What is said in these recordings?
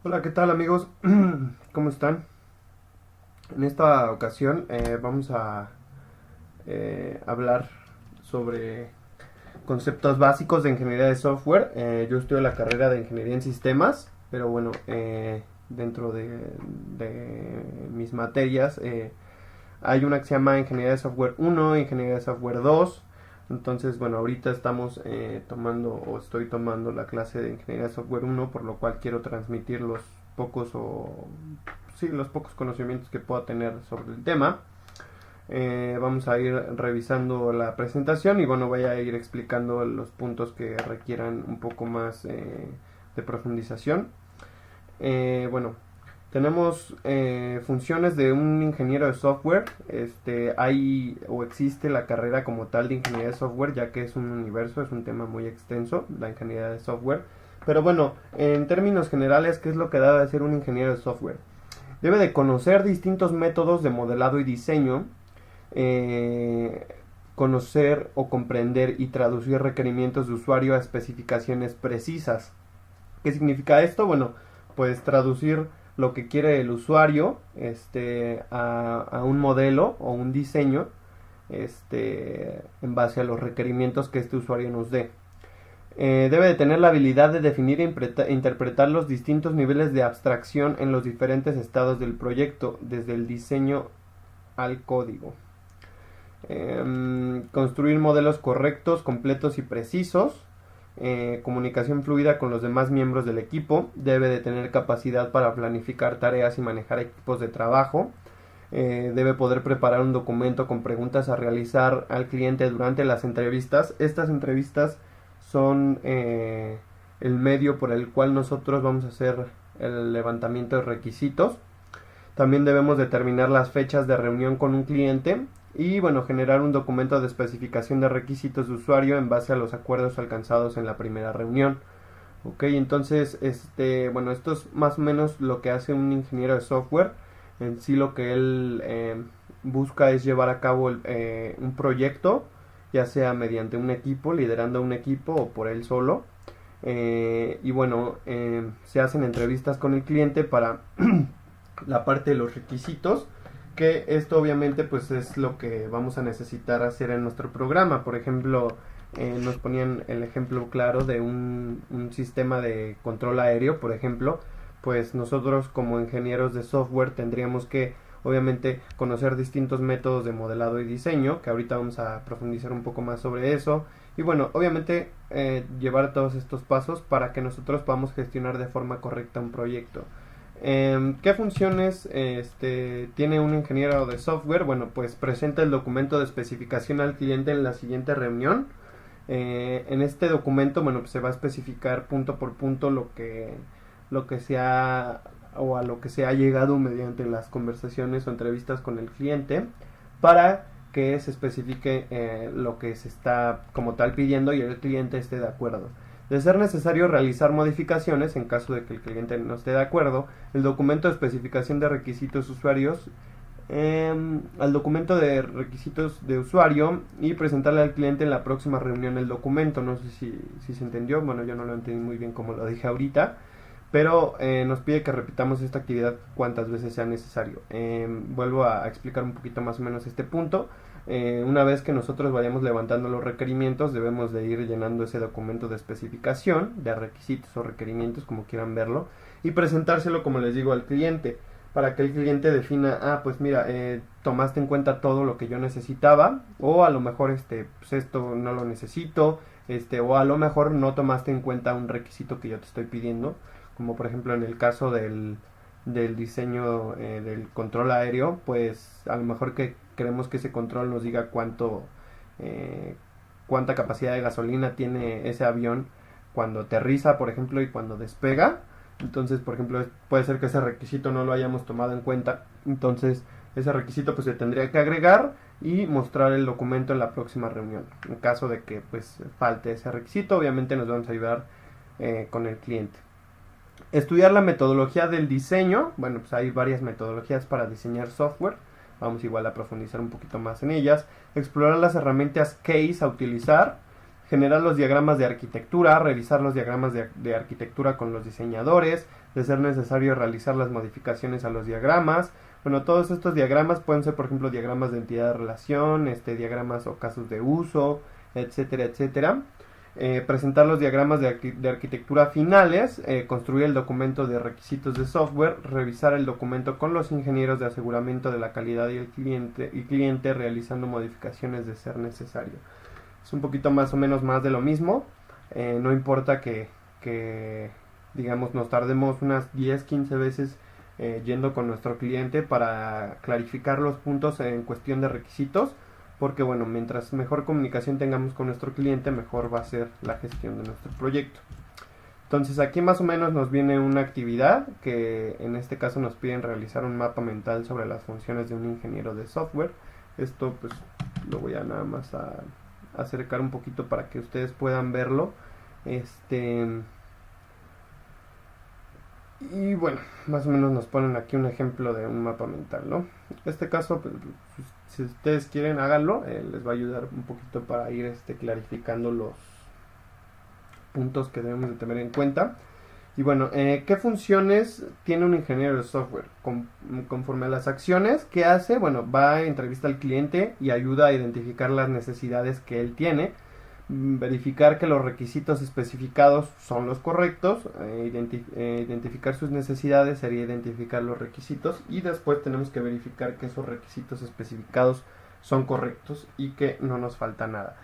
Hola, ¿qué tal amigos? ¿Cómo están? En esta ocasión vamos a hablar sobre conceptos básicos de ingeniería de software. Yo estudio la carrera de ingeniería en sistemas, pero bueno, dentro de mis materias hay una que se llama ingeniería de software uno, ingeniería de software 2. Entonces, bueno, ahorita estamos tomando o estoy tomando la clase de ingeniería de software uno, por lo cual quiero transmitir los pocos o sí, los pocos conocimientos que pueda tener sobre el tema. Vamos a ir revisando la presentación y bueno, voy a ir explicando los puntos que requieran un poco más de profundización. Bueno, tenemos funciones de un ingeniero de software. Hay o existe la carrera como tal de ingeniería de software, ya que es un universo, es un tema muy extenso, la ingeniería de software. Pero bueno, en términos generales, ¿qué es lo que debe de ser un ingeniero de software? Debe de conocer distintos métodos de modelado y diseño, eh, conocer o comprender y traducir requerimientos de usuario a especificaciones precisas. ¿Qué significa esto? Bueno, pues traducir lo que quiere el usuario a un modelo o un diseño en base a los requerimientos que este usuario nos dé. Debe de tener la habilidad de definir e interpretar los distintos niveles de abstracción en los diferentes estados del proyecto, desde el diseño al código. Construir modelos correctos, completos y precisos. Comunicación fluida con los demás miembros del equipo. Debe de tener capacidad para planificar tareas y manejar equipos de trabajo. Debe poder preparar un documento con preguntas a realizar al cliente durante las entrevistas. Estas entrevistas son el medio por el cual nosotros vamos a hacer el levantamiento de requisitos. También debemos determinar las fechas de reunión con un cliente y bueno, generar un documento de especificación de requisitos de usuario en base a los acuerdos alcanzados en la primera reunión. Ok, entonces, bueno, esto es más o menos lo que hace un ingeniero de software. En sí lo que él busca es llevar a cabo un proyecto, ya sea mediante un equipo, liderando un equipo o por él solo. Y bueno, se hacen entrevistas con el cliente para la parte de los requisitos, que esto obviamente pues es lo que vamos a necesitar hacer en nuestro programa. Por ejemplo, nos ponían el ejemplo claro de un sistema de control aéreo, por ejemplo. Pues nosotros como ingenieros de software tendríamos que obviamente conocer distintos métodos de modelado y diseño, que ahorita vamos a profundizar un poco más sobre eso. Y bueno, obviamente llevar todos estos pasos para que nosotros podamos gestionar de forma correcta un proyecto. ¿Qué funciones tiene un ingeniero de software? Bueno, pues presenta el documento de especificación al cliente en la siguiente reunión. En este documento, bueno, pues se va a especificar punto por punto lo que se ha o a lo que se ha llegado mediante las conversaciones o entrevistas con el cliente, para que se especifique lo que se está como tal pidiendo y el cliente esté de acuerdo. De ser necesario realizar modificaciones en caso de que el cliente no esté de acuerdo, el documento de especificación de requisitos usuarios al documento de requisitos de usuario y presentarle al cliente en la próxima reunión el documento. No sé si se entendió, bueno, yo no lo entendí muy bien como lo dije ahorita, pero nos pide que repitamos esta actividad cuantas veces sea necesario. Vuelvo a explicar un poquito más o menos este punto. Una vez que nosotros vayamos levantando los requerimientos, debemos de ir llenando ese documento de especificación, de requisitos o requerimientos, como quieran verlo, y presentárselo, como les digo, al cliente, para que el cliente defina, pues mira, tomaste en cuenta todo lo que yo necesitaba, o a lo mejor pues esto no lo necesito, o a lo mejor no tomaste en cuenta un requisito que yo te estoy pidiendo, como por ejemplo en el caso del diseño del control aéreo, pues a lo mejor que queremos que ese control nos diga eh, cuánta capacidad de gasolina tiene ese avión cuando aterriza, por ejemplo, y cuando despega. Entonces, por ejemplo, puede ser que ese requisito no lo hayamos tomado en cuenta. Entonces, ese requisito pues se tendría que agregar y mostrar el documento en la próxima reunión. En caso de que pues falte ese requisito, obviamente nos vamos a ayudar con el cliente. Estudiar la metodología del diseño. Bueno, pues hay varias metodologías para diseñar software. Vamos igual a profundizar un poquito más en ellas. Explorar las herramientas case a utilizar. generar los diagramas de arquitectura, revisar los diagramas de arquitectura con los diseñadores, de ser necesario realizar las modificaciones a los diagramas. Bueno, todos estos diagramas pueden ser, por ejemplo, diagramas de entidad de relación, diagramas o casos de uso, etcétera, etcétera. Presentar los diagramas de arquitectura finales, construir el documento de requisitos de software, revisar el documento con los ingenieros de aseguramiento de la calidad y el cliente realizando modificaciones de ser necesario. Es un poquito más o menos más de lo mismo. No importa que digamos nos tardemos unas 10, 15 veces yendo con nuestro cliente para clarificar los puntos en cuestión de requisitos, porque bueno, mientras mejor comunicación tengamos con nuestro cliente, mejor va a ser la gestión de nuestro proyecto. Entonces aquí más o menos nos viene una actividad que en este caso nos piden realizar un mapa mental sobre las funciones de un ingeniero de software. Esto pues lo voy a nada más a acercar un poquito para que ustedes puedan verlo. Y bueno, más o menos nos ponen aquí un ejemplo de un mapa mental, ¿no? Este caso, pues, si ustedes quieren, háganlo. Les va a ayudar un poquito para ir clarificando los puntos que debemos de tener en cuenta. Y bueno, ¿qué funciones tiene un ingeniero de software? Conforme a las acciones que hace, bueno, va a entrevista al cliente y ayuda a identificar las necesidades que él tiene, verificar que los requisitos especificados son los correctos, identificar sus necesidades sería identificar los requisitos, y después tenemos que verificar que esos requisitos especificados son correctos y que no nos falta nada.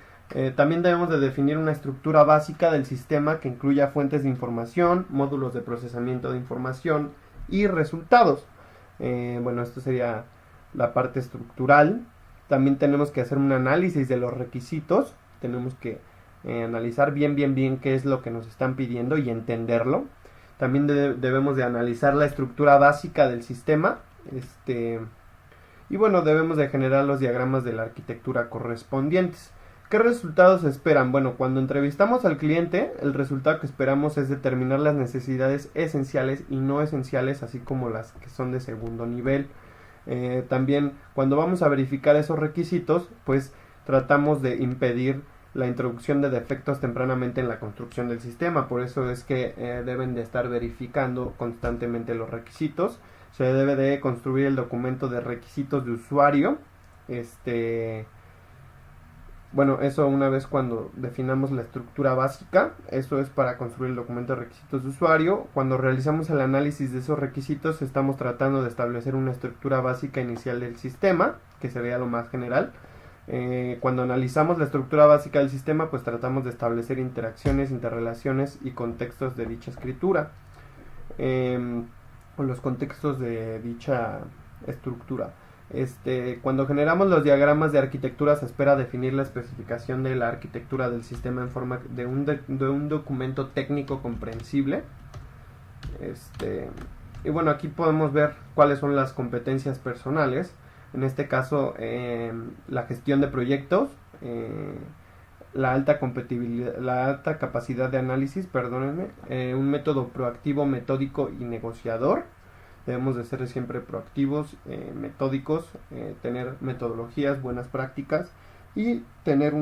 También debemos de definir una estructura básica del sistema que incluya fuentes de información, módulos de procesamiento de información y resultados. Bueno, esto sería la parte estructural. También tenemos que hacer un análisis de los requisitos. Tenemos que analizar bien qué es lo que nos están pidiendo y entenderlo. También debemos de analizar la estructura básica del sistema. Y bueno, debemos de generar los diagramas de la arquitectura correspondientes. ¿Qué resultados esperan? Bueno, cuando entrevistamos al cliente, el resultado que esperamos es determinar las necesidades esenciales y no esenciales, así como las que son de segundo nivel. También, cuando vamos a verificar esos requisitos, pues tratamos de impedir la introducción de defectos tempranamente en la construcción del sistema. Por eso es que deben de estar verificando constantemente los requisitos. Se debe de construir el documento de requisitos de usuario. Bueno, eso una vez cuando definamos la estructura básica, eso es para construir el documento de requisitos de usuario. Cuando realizamos el análisis de esos requisitos, estamos tratando de establecer una estructura básica inicial del sistema, que sería lo más general. Cuando analizamos la estructura básica del sistema, pues tratamos de establecer interacciones, interrelaciones y contextos de dicha escritura, o los contextos de dicha estructura. Cuando generamos los diagramas de arquitectura, se espera definir la especificación de la arquitectura del sistema en forma de un documento técnico comprensible. Y bueno, aquí podemos ver cuáles son las competencias personales. En este caso, la gestión de proyectos, la alta compatibilidad, la alta capacidad de análisis, perdónenme, un método proactivo, metódico y negociador. Debemos de ser siempre proactivos, metódicos, tener metodologías, buenas prácticas y tener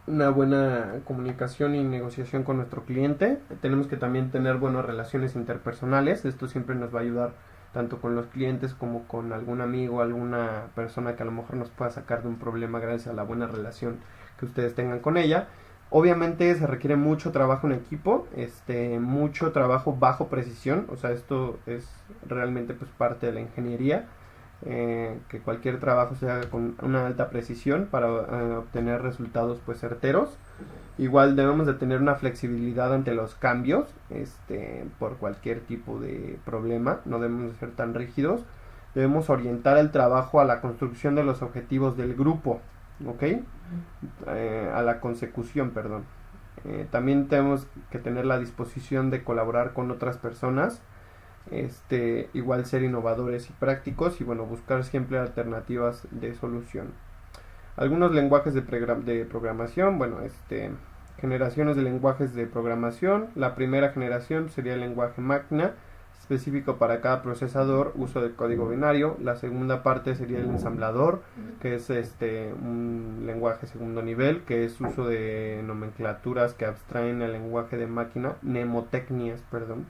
una buena comunicación y negociación con nuestro cliente. Tenemos que también tener buenas relaciones interpersonales. Esto siempre nos va a ayudar tanto con los clientes como con algún amigo, alguna persona que a lo mejor nos pueda sacar de un problema gracias a la buena relación que ustedes tengan con ella. Obviamente se requiere mucho trabajo en equipo, mucho trabajo bajo precisión, o sea, esto es realmente pues parte de la ingeniería, que cualquier trabajo se haga con una alta precisión para obtener resultados pues certeros. Igual debemos de tener una flexibilidad ante los cambios, por cualquier tipo de problema, no debemos de ser tan rígidos. Debemos orientar el trabajo a la construcción de los objetivos del grupo, ¿ok? A la consecución, perdón. También tenemos que tener la disposición de colaborar con otras personas, igual ser innovadores y prácticos y bueno, buscar siempre alternativas de solución. Algunos lenguajes de programación, bueno, generaciones de lenguajes de programación. La primera generación sería el lenguaje máquina, específico para cada procesador, uso de código binario. La segunda parte sería el ensamblador, que es un lenguaje segundo nivel, que es uso de nomenclaturas que abstraen el lenguaje de máquina, mnemotecnias, perdón.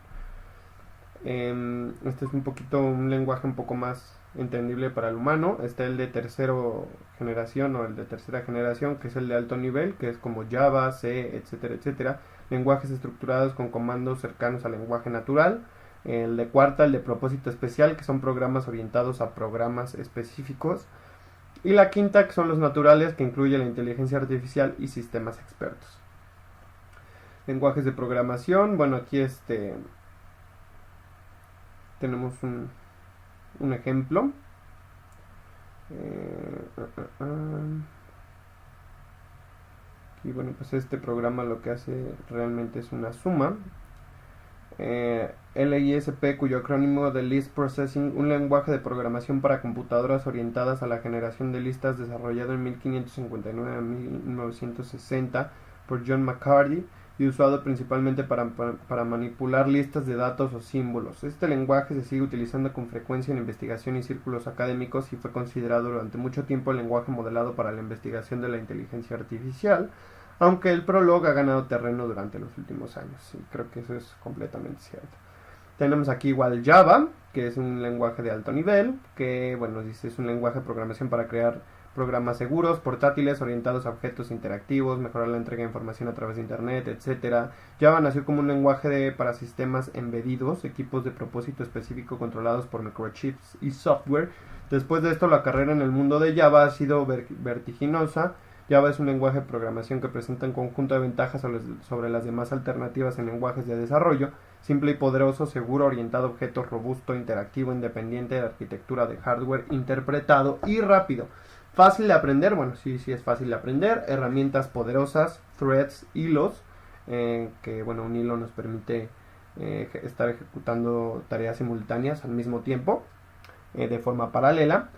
Este es un lenguaje un poco más entendible para el humano. Está el de tercera generación o el de tercera generación, que es el de alto nivel, que es como Java, C, etcétera, etcétera. Lenguajes estructurados con comandos cercanos al lenguaje natural. El de cuarta, el de propósito especial, que son programas orientados a programas específicos. Y la quinta, que son los naturales, que incluye la inteligencia artificial y sistemas expertos. Lenguajes de programación, bueno, aquí tenemos un ejemplo. Y bueno, pues este programa lo que hace realmente es una suma. LISP, cuyo acrónimo de List Processing, un lenguaje de programación para computadoras orientadas a la generación de listas, desarrollado en 1559 a 1960 por John McCarthy y usado principalmente para manipular listas de datos o símbolos. Este lenguaje se sigue utilizando con frecuencia en investigación y círculos académicos y fue considerado durante mucho tiempo el lenguaje modelado para la investigación de la inteligencia artificial, aunque el Prolog ha ganado terreno durante los últimos años. Y creo que eso es completamente cierto. Tenemos aquí igual Java, que es un lenguaje de alto nivel, que bueno, dice es un lenguaje de programación para crear programas seguros, portátiles, orientados a objetos interactivos, mejorar la entrega de información a través de internet, etc. Java nació como un lenguaje para sistemas embedidos, equipos de propósito específico controlados por microchips y software. Después de esto, la carrera en el mundo de Java ha sido vertiginosa. Java es un lenguaje de programación que presenta un conjunto de ventajas sobre las demás alternativas en lenguajes de desarrollo: simple y poderoso, seguro, orientado a objetos, robusto, interactivo, independiente de arquitectura de hardware, interpretado y rápido. Fácil de aprender, bueno, sí es fácil de aprender. Herramientas poderosas, threads, hilos, que bueno, un hilo nos permite estar ejecutando tareas simultáneas al mismo tiempo, de forma paralela,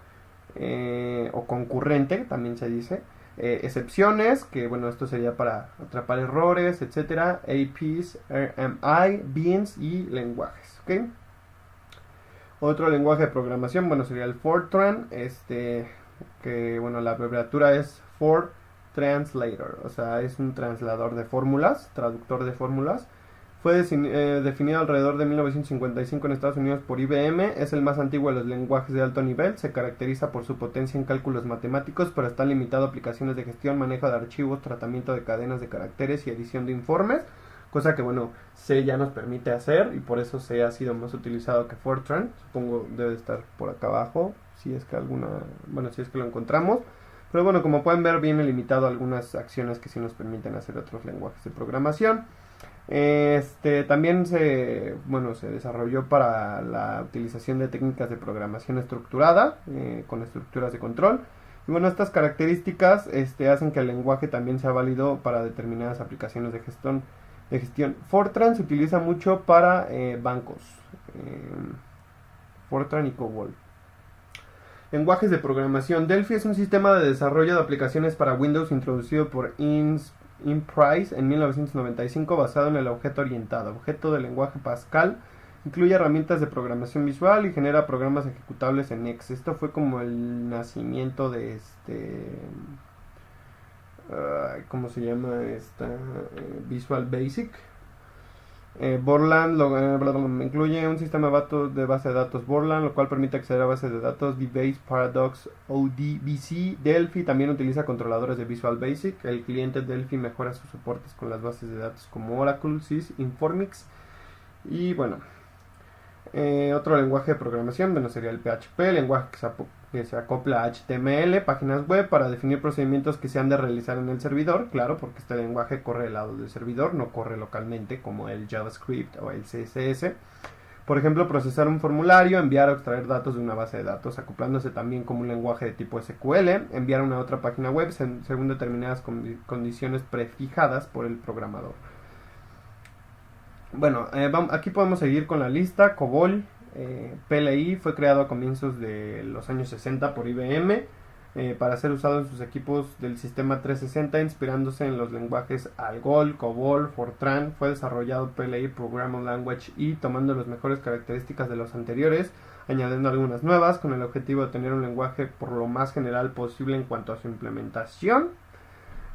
o concurrente, también se dice. Excepciones, que bueno, esto sería para atrapar errores, etcétera. APs, RMI, beans y lenguajes, ¿ok? Otro lenguaje de programación, bueno, sería el Fortran, que bueno, la abreviatura es For Translator, o sea, es un translador de fórmulas, traductor de fórmulas. Fue definido alrededor de 1955 en Estados Unidos por IBM. Es el más antiguo de los lenguajes de alto nivel. Se caracteriza por su potencia en cálculos matemáticos, pero está limitado a aplicaciones de gestión, manejo de archivos, tratamiento de cadenas de caracteres y edición de informes, cosa que bueno, C ya nos permite hacer, y por eso C ha sido más utilizado que Fortran. Supongo debe estar por acá abajo, si es que si es que lo encontramos. Pero bueno, como pueden ver, viene limitado a algunas acciones que sí nos permiten hacer otros lenguajes de programación. También se desarrolló para la utilización de técnicas de programación estructurada, con estructuras de control. Y bueno, estas características hacen que el lenguaje también sea válido para determinadas aplicaciones de gestión. Fortran se utiliza mucho para bancos. Fortran y COBOL. Lenguajes de programación. Delphi es un sistema de desarrollo de aplicaciones para Windows introducido por Price en 1995, basado en el objeto orientado. Objeto del lenguaje Pascal. Incluye herramientas de programación visual y genera programas ejecutables en X. Esto fue como el nacimiento de ¿cómo se llama? Visual Basic. Borland incluye un sistema de base de datos Borland, lo cual permite acceder a bases de datos DBase, Paradox, ODBC. Delphi también utiliza controladores de Visual Basic. El cliente Delphi mejora sus soportes con las bases de datos como Oracle, Sys, Informix. Y bueno, otro lenguaje de programación sería el PHP, lenguaje que se acopla a HTML, páginas web, para definir procedimientos que se han de realizar en el servidor. Claro, porque este lenguaje corre del lado del servidor, no corre localmente como el JavaScript o el CSS. Por ejemplo, procesar un formulario, enviar o extraer datos de una base de datos, acoplándose también como un lenguaje de tipo SQL, enviar a una otra página web según determinadas condiciones prefijadas por el programador. Bueno, aquí podemos seguir con la lista. COBOL, PLI, fue creado a comienzos de los años 60 por IBM. para ser usado en sus equipos del sistema 360, inspirándose en los lenguajes Algol, COBOL, Fortran. Fue desarrollado PLA Programming Language y tomando las mejores características de los anteriores, añadiendo algunas nuevas, con el objetivo de tener un lenguaje por lo más general posible en cuanto a su implementación.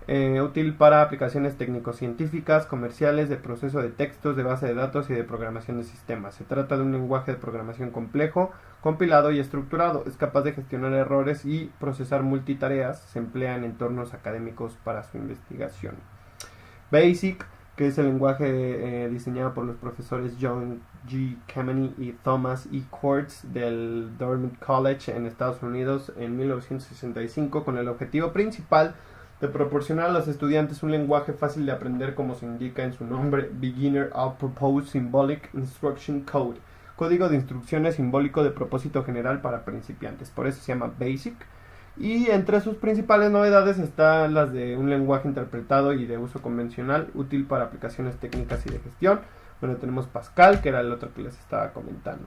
Útil para aplicaciones técnico-científicas, comerciales, de proceso de textos, de base de datos y de programación de sistemas. Se trata de un lenguaje de programación complejo, compilado y estructurado. Es capaz de gestionar errores y procesar multitareas. Se emplea en entornos académicos para su investigación. BASIC, que es el lenguaje diseñado por los profesores John G. Kameny y Thomas E. Quartz del Dartmouth College en Estados Unidos en 1965, con el objetivo principal de proporcionar a los estudiantes un lenguaje fácil de aprender, como se indica en su nombre, Beginner All-Purpose Symbolic Instruction Code, código de instrucciones simbólico de propósito general para principiantes. Por eso se llama BASIC. Y entre sus principales novedades están las de un lenguaje interpretado y de uso convencional, útil para aplicaciones técnicas y de gestión. Bueno, tenemos Pascal, que era el otro que les estaba comentando.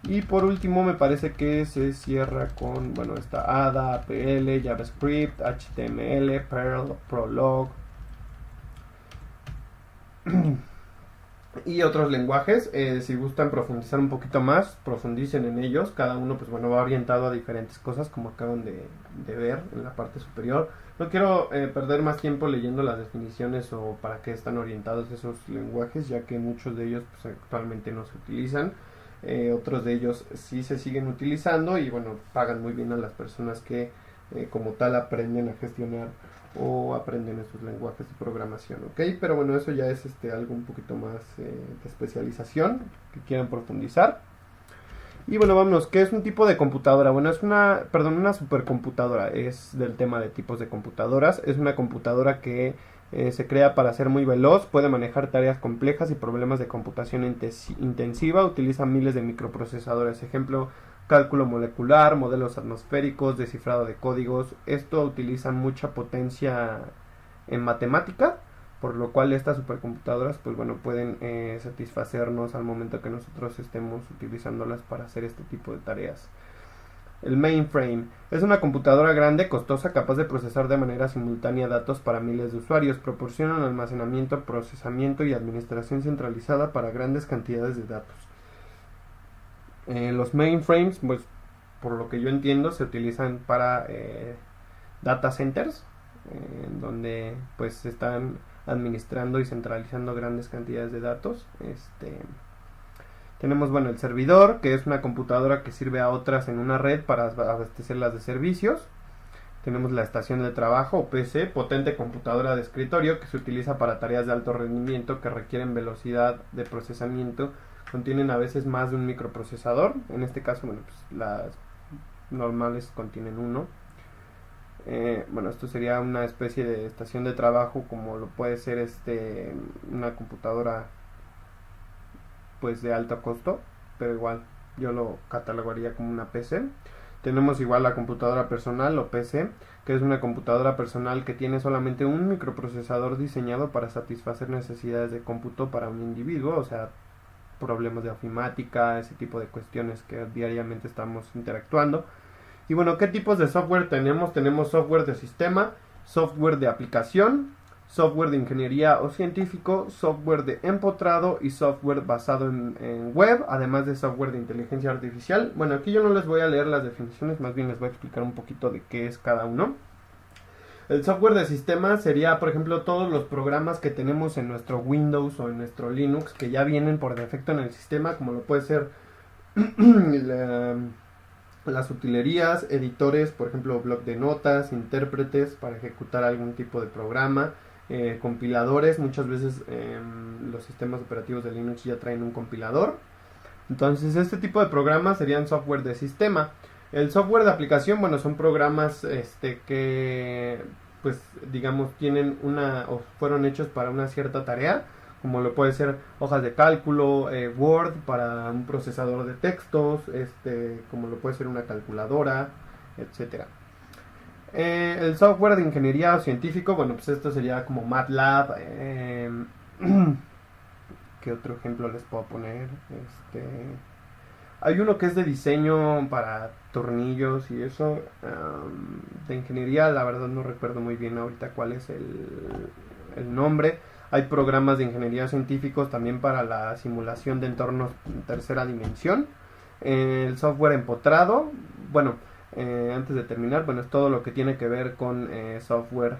Y por último me parece que se cierra con, bueno, está Ada, APL, JavaScript, HTML, Perl, Prolog y otros lenguajes. Si gustan profundizar un poquito más, profundicen en ellos. Cada uno, pues bueno, va orientado a diferentes cosas, como acaban de ver en la parte superior. No quiero perder más tiempo leyendo las definiciones o para qué están orientados esos lenguajes, ya que muchos de ellos pues, actualmente no se utilizan. Otros de ellos sí se siguen utilizando y bueno, pagan muy bien a las personas que como tal aprenden a gestionar o aprenden esos lenguajes de programación, ¿ok? Pero bueno, eso ya es algo un poquito más de especialización que quieran profundizar. Y bueno, vámonos, ¿qué es un tipo de computadora? Bueno, es una supercomputadora, es del tema de tipos de computadoras. Es una computadora que se crea para ser muy veloz, puede manejar tareas complejas y problemas de computación intensiva, utiliza miles de microprocesadores, ejemplo, cálculo molecular, modelos atmosféricos, descifrado de códigos. Esto utiliza mucha potencia en matemática, por lo cual estas supercomputadoras pues bueno pueden satisfacernos al momento que nosotros estemos utilizándolas para hacer este tipo de tareas. El mainframe es una computadora grande, costosa, capaz de procesar de manera simultánea datos para miles de usuarios. Proporciona almacenamiento, procesamiento y administración centralizada para grandes cantidades de datos. Los mainframes, pues por lo que yo entiendo, se utilizan para data centers, donde pues se están administrando y centralizando grandes cantidades de datos. Tenemos, bueno, el servidor, que es una computadora que sirve a otras en una red para abastecerlas de servicios. Tenemos la estación de trabajo o PC, potente computadora de escritorio que se utiliza para tareas de alto rendimiento que requieren velocidad de procesamiento. Contienen a veces más de un microprocesador. En este caso, bueno, pues las normales contienen uno. Bueno, esto sería una especie de estación de trabajo, como lo puede ser una computadora pues de alto costo, pero igual yo lo catalogaría como una PC. Tenemos igual la computadora personal o PC, que es una computadora personal que tiene solamente un microprocesador diseñado para satisfacer necesidades de cómputo para un individuo, o sea, problemas de ofimática, ese tipo de cuestiones que diariamente estamos interactuando. Y bueno, ¿qué tipos de software tenemos? Tenemos software de sistema, software de aplicación, software de ingeniería o científico, software de empotrado y software basado en web, además de software de inteligencia artificial. Bueno, aquí yo no les voy a leer las definiciones, más bien les voy a explicar un poquito de qué es cada uno. El software de sistema sería, por ejemplo, todos los programas que tenemos en nuestro Windows o en nuestro Linux que ya vienen por defecto en el sistema, como lo puede ser las utilerías, editores, por ejemplo, bloc de notas, intérpretes para ejecutar algún tipo de programa, compiladores. Muchas veces los sistemas operativos de Linux ya traen un compilador. Entonces este tipo de programas serían software de sistema. El software de aplicación, bueno, son programas que pues digamos tienen o fueron hechos para una cierta tarea, como lo puede ser hojas de cálculo, Word para un procesador de textos, como lo puede ser una calculadora, etcétera. El software de ingeniería o científico, bueno, pues esto sería como MATLAB. ¿Qué otro ejemplo les puedo poner? Hay uno que es de diseño para tornillos y eso, de ingeniería, la verdad no recuerdo muy bien ahorita cuál es el nombre. Hay programas de ingeniería científicos también para la simulación de entornos en tercera dimensión. El software empotrado, bueno, antes de terminar, bueno, es todo lo que tiene que ver con software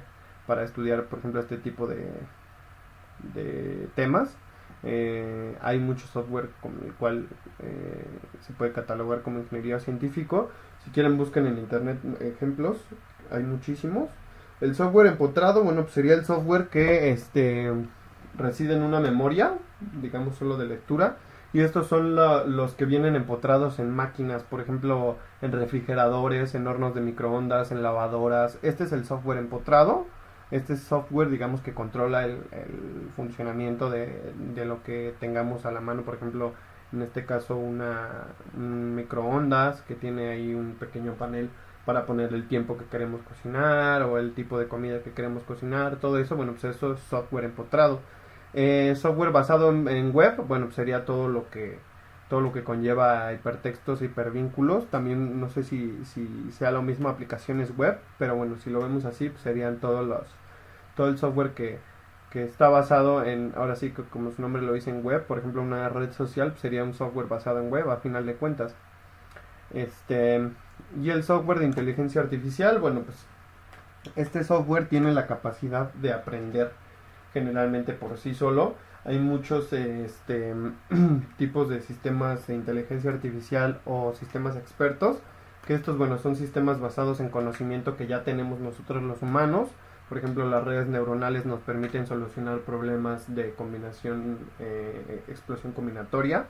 para estudiar, por ejemplo, este tipo de temas. Hay mucho software con el cual se puede catalogar como ingeniería científico. Si quieren busquen en internet ejemplos, hay muchísimos. El software empotrado, bueno, pues sería el software que reside en una memoria, digamos solo de lectura, y estos son los que vienen empotrados en máquinas, por ejemplo, en refrigeradores, en hornos de microondas, en lavadoras. Este es el software empotrado. Este software, digamos, que controla el funcionamiento de lo que tengamos a la mano. Por ejemplo, en este caso un microondas que tiene ahí un pequeño panel para poner el tiempo que queremos cocinar o el tipo de comida que queremos cocinar. Todo eso, bueno, pues eso es software empotrado. Software basado en web, bueno, pues sería todo lo que conlleva hipertextos, hipervínculos. También no sé si sea lo mismo aplicaciones web, pero bueno, si lo vemos así, pues serían todo el software que está basado en, ahora sí que como su nombre lo dice, en web. Por ejemplo, una red social pues sería un software basado en web a final de cuentas. Y el software de inteligencia artificial, bueno, pues este software tiene la capacidad de aprender generalmente por sí solo. Hay muchos tipos de sistemas de inteligencia artificial o sistemas expertos, que estos, bueno, son sistemas basados en conocimiento que ya tenemos nosotros los humanos. Por ejemplo, las redes neuronales nos permiten solucionar problemas de combinación, explosión combinatoria,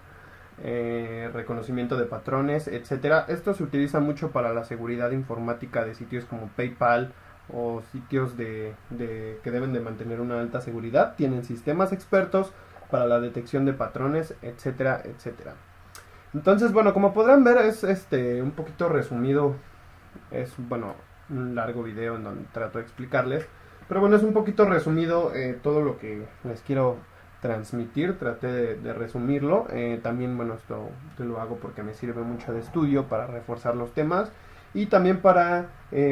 reconocimiento de patrones, etcétera. Esto se utiliza mucho para la seguridad informática de sitios como PayPal o sitios que deben de mantener una alta seguridad. Tienen sistemas expertos para la detección de patrones, etcétera, etcétera. Entonces, bueno, como podrán ver, es un poquito resumido. Es, bueno, un largo video en donde trato de explicarles, pero bueno, es un poquito resumido todo lo que les quiero transmitir. Traté de resumirlo. También, bueno, esto lo hago porque me sirve mucho de estudio para reforzar los temas y también para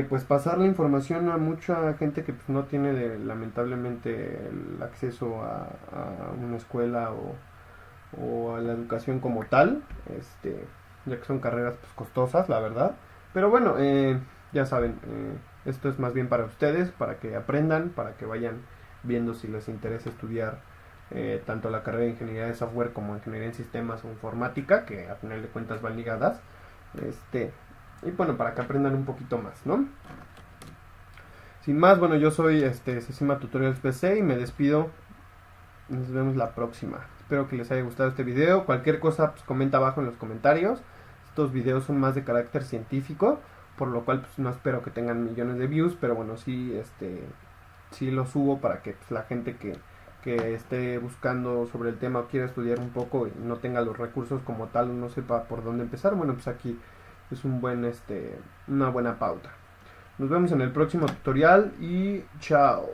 pues pasar la información a mucha gente que pues, no tiene lamentablemente el acceso a una escuela o a la educación como tal, ya que son carreras pues, costosas, la verdad. Pero bueno, ya saben, esto es más bien para ustedes, para que aprendan, para que vayan viendo si les interesa estudiar tanto la carrera de ingeniería de software como ingeniería en sistemas o informática, que a final de cuentas van ligadas. Y bueno, para que aprendan un poquito más, ¿no? Sin más, bueno, yo soy Sesima Tutorials PC y me despido. Nos vemos la próxima. Espero que les haya gustado este video. Cualquier cosa, pues comenta abajo en los comentarios. Estos videos son más de carácter científico, por lo cual pues no espero que tengan millones de views, pero bueno, sí, sí los subo para que pues, la gente que esté buscando sobre el tema o quiera estudiar un poco y no tenga los recursos como tal o no sepa por dónde empezar, bueno, pues aquí es una buena pauta. Nos vemos en el próximo tutorial y chao.